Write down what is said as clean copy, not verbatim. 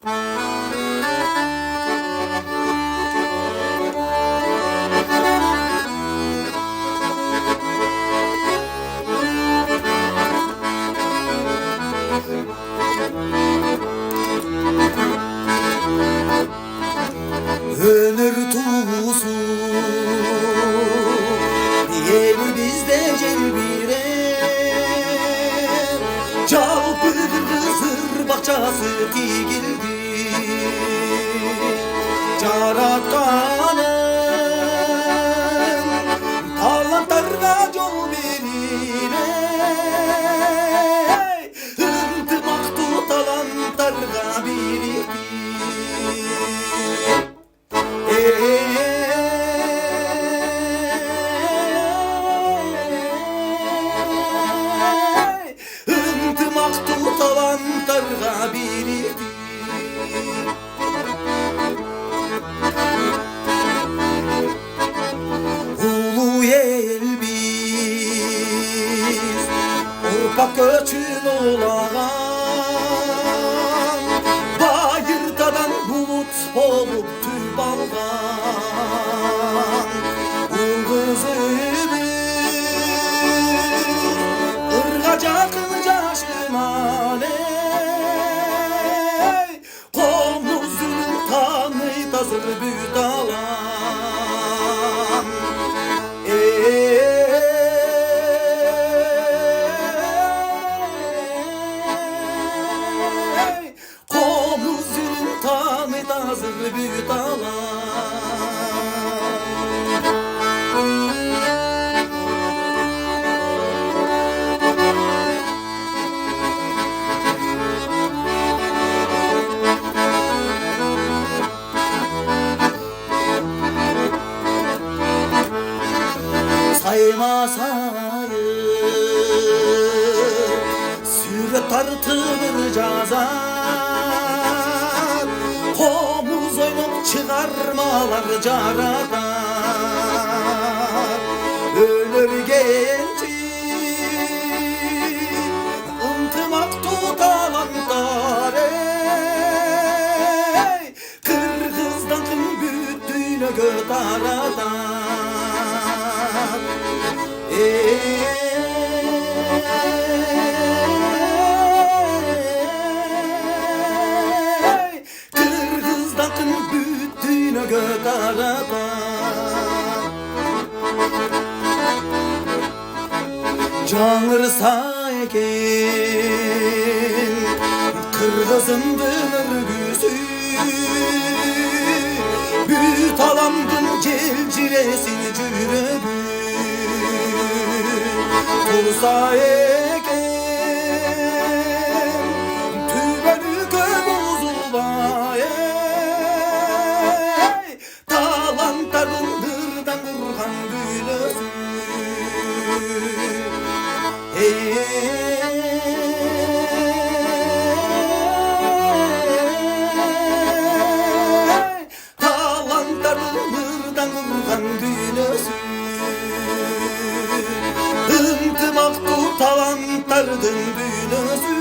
Ömür tulusu yeni bizde celbire Çalpır kızır bahçası dikildi Caratkanın talantarga yol verine Hıntımak tutalantarga birikti Hıntımak tutalantarga birikti Ulu el biz Orpak göçün olağan Bayırtadan bulut olup tül balgan Ul kızımız ırgacak caşıman Komuzun tanı tazır büdalan Komuzun tanı tazır büdalan Sayma sayır Süret tartılır cazan Komuz oynup çıkarmalar caradan Ölür genci Unutmak tutalanlar Kırgızdan kın büttüğüne götaradan Kırgızdan kın büttüğüne götaradan Canırsa eken Kırgızındır örgüsü Büt alamdın celciresin cürebü Tursa eken Tübelü gömuzulay Talantarın dırdan kurgan gülösü Talantarın dırdan kurgan gülösü Hıntımak tutalantarın gülösü